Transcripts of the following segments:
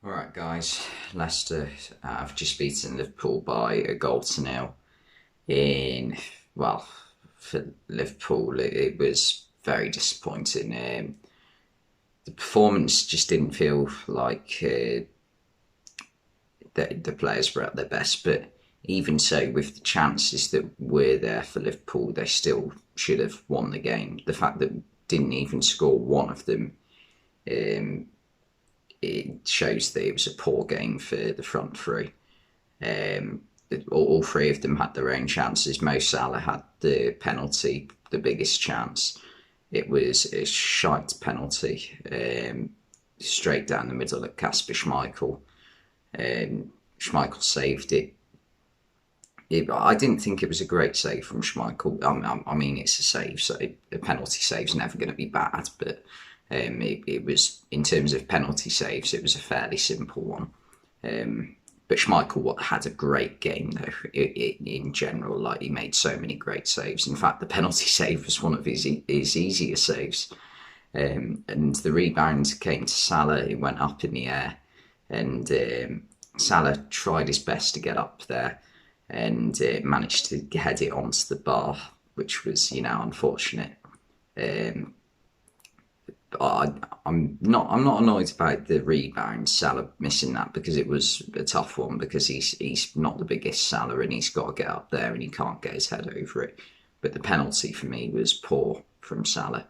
Alright guys, Leicester have just beaten Liverpool by a goal to nil in, well, for Liverpool it was very disappointing. The performance just didn't feel like the players were at their best, but even so, with the chances that were there for Liverpool, they still should have won the game. The fact that didn't even score one of them, um, it shows that it was a poor game for the front three. Um, all three of them had their own chances. Mo Salah had the penalty, the biggest chance. It was a shite penalty, straight down the middle at Kasper Schmeichel. Schmeichel saved it. I didn't think it was a great save from Schmeichel. I mean, it's a save, so a penalty save's never going to be bad. But it was, in terms of penalty saves, it was a fairly simple one. But Schmeichel had a great game though. In general, like he made so many great saves. In fact, the penalty save was one of his easier saves. And the rebound came to Salah. It went up in the air, and Salah tried his best to get up there, and managed to head it onto the bar, which was, unfortunate. Um, I'm not annoyed about the rebound, Salah missing that, because it was a tough one, because he's not the biggest Salah and he's got to get up there and he can't get his head over it. But the penalty for me was poor from Salah.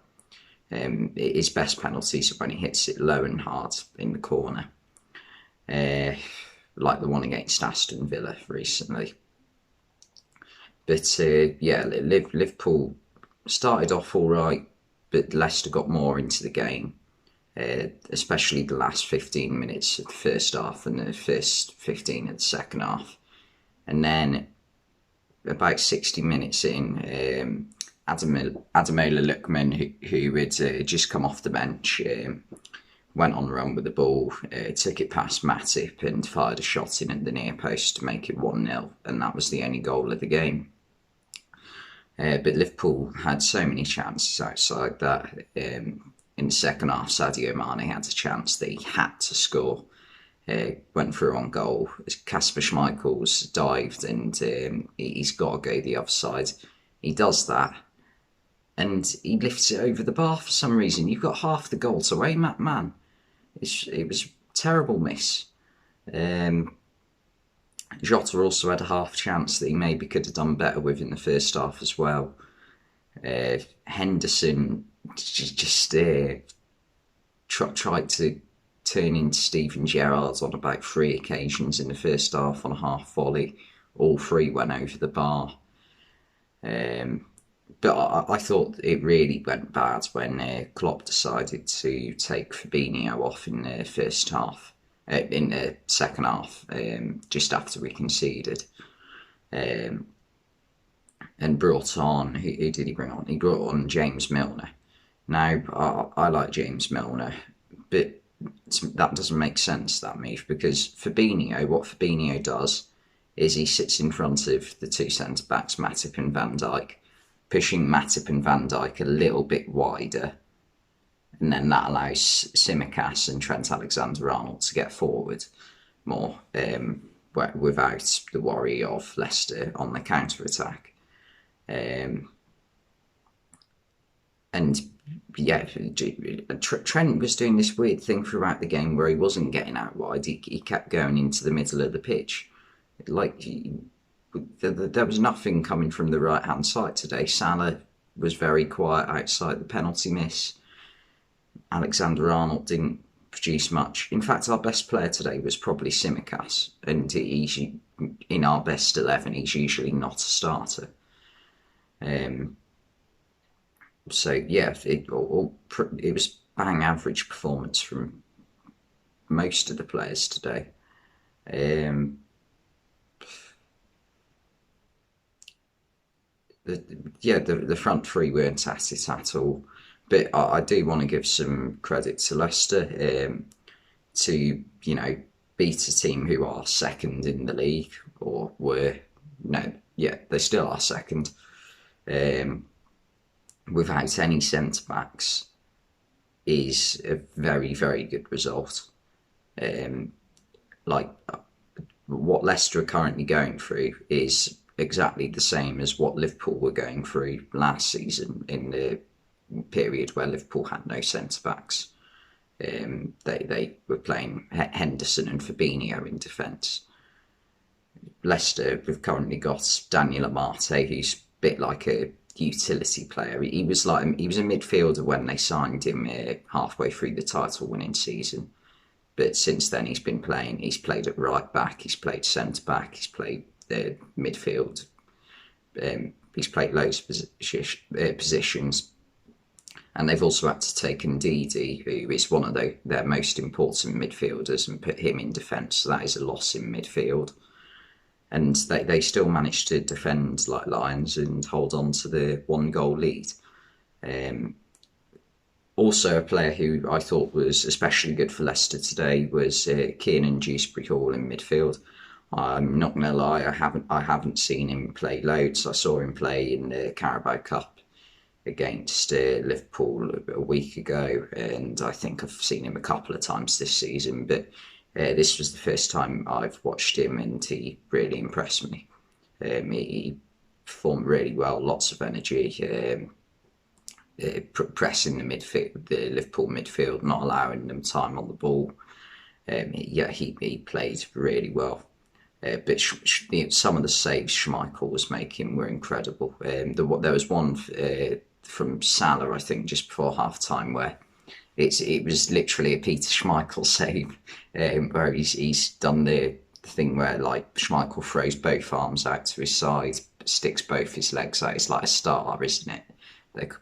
His best penalties are when he hits it low and hard in the corner, like the one against Aston Villa recently. But yeah, Liverpool started off all right, but Leicester got more into the game, especially the last 15 minutes of the first half and the first 15 of the second half. And then about 60 minutes in, Ademola Lookman, who had just come off the bench, went on the run with the ball, took it past Matip and fired a shot in at the near post to make it 1-0, and that was the only goal of the game. But Liverpool had so many chances outside that. In the second half, Sadio Mane had a chance that he had to score. Went through on goal. Kasper Schmeichel's dived, and he's got to go the other side. He does that, and he lifts it over the bar for some reason. You've got half the goal to aim at, man. It was a terrible miss. Jota also had a half chance that he maybe could have done better with in the first half as well. Henderson just tried to turn into Steven Gerrard on about 3 occasions in the first half on a half volley. All 3 went over the bar. But I thought it really went bad when Klopp decided to take Fabinho off in the first half. In the second half, just after we conceded, and brought on, who did he bring on? He brought on James Milner. Now, I like James Milner, but that doesn't make sense, that move, because what Fabinho does is he sits in front of the 2 centre-backs, Matip and Van Dijk, pushing Matip and Van Dijk a little bit wider, and then that allows Tsimikas and Trent Alexander-Arnold to get forward more, without the worry of Leicester on the counter-attack. And yeah, Trent was doing this weird thing throughout the game where he wasn't getting out wide. He kept going into the middle of the pitch. There was nothing coming from the right-hand side today. Salah was very quiet outside the penalty miss. Alexander-Arnold didn't produce much. In fact, our best player today was probably Tsimikas, and in our best 11, he's usually not a starter. So yeah, it was bang average performance from most of the players today. The front 3 weren't at it at all. But I do want to give some credit to Leicester, to beat a team who are second in the league, or were. No, yeah, they still are second, without any centre backs, is a very, very good result. like what Leicester are currently going through is exactly the same as what Liverpool were going through last season in the period where Liverpool had no centre backs. They were playing Henderson and Fabinho in defence. Leicester, we've currently got Daniel Amate, who's a bit like a utility player. He was a midfielder when they signed him halfway through the title-winning season. But since then, he's been playing. He's played at right back. He's played centre back. He's played midfield. He's played loads of positions. And they've also had to take Ndidi, who is one of their most important midfielders, and put him in defence. So that is a loss in midfield. And they still managed to defend like lions and hold on to the 1-goal lead. Also, a player who I thought was especially good for Leicester today was Kiernan Dewsbury-Hall in midfield. I'm not going to lie, I haven't seen him play loads. I saw him play in the Carabao Cup against Liverpool a week ago, and I think I've seen him a couple of times this season, but this was the first time I've watched him, and he really impressed me. He performed really well, lots of energy, pressing the Liverpool midfield, not allowing them time on the ball. He played really well. But some of the saves Schmeichel was making were incredible. There was one from Salah, I think, just before half-time, where it was literally a Peter Schmeichel save, where he's done the thing where like Schmeichel throws both arms out to his side, sticks both his legs out. It's like a star, isn't it?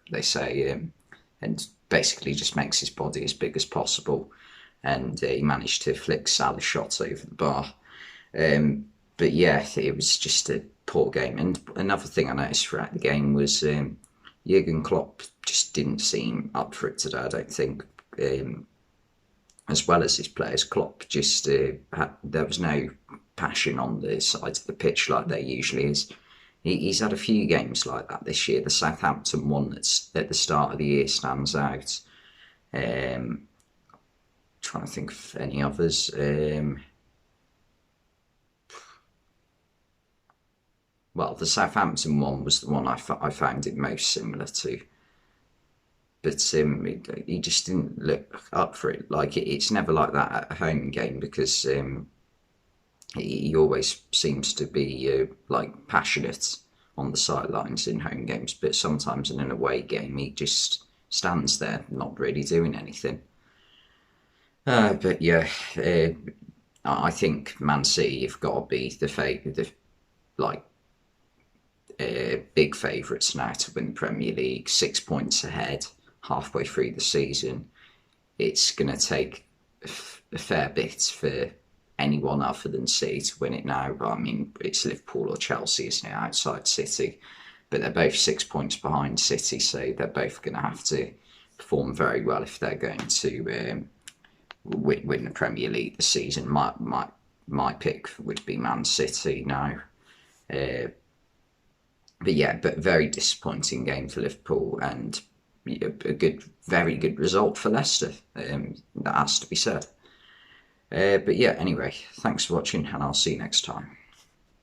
They say, and basically just makes his body as big as possible. And he managed to flick Salah's shot over the bar. But yeah, it was just a poor game. And another thing I noticed throughout the game was Jurgen Klopp just didn't seem up for it today, I don't think. As well as his players, Klopp just there was no passion on the side of the pitch like there usually is. He's had a few games like that this year. The Southampton one that's at the start of the year stands out. Trying to think of any others. Well, the Southampton one was the one I found it most similar to. But he just didn't look up for it. Like it's never like that at a home game, because he always seems to be like passionate on the sidelines in home games. But sometimes in an away game, he just stands there, not really doing anything. But yeah, I think Man City have got to be big favourites now to win the Premier League. 6 points ahead, halfway through the season. It's going to take a fair bit for anyone other than City to win it now. I mean, it's Liverpool or Chelsea, isn't it, outside City? But they're both 6 points behind City, so they're both going to have to perform very well if they're going to win the Premier League this season. My pick would be Man City now. But very disappointing game for Liverpool, and very good result for Leicester. That has to be said. But yeah, anyway, thanks for watching, and I'll see you next time.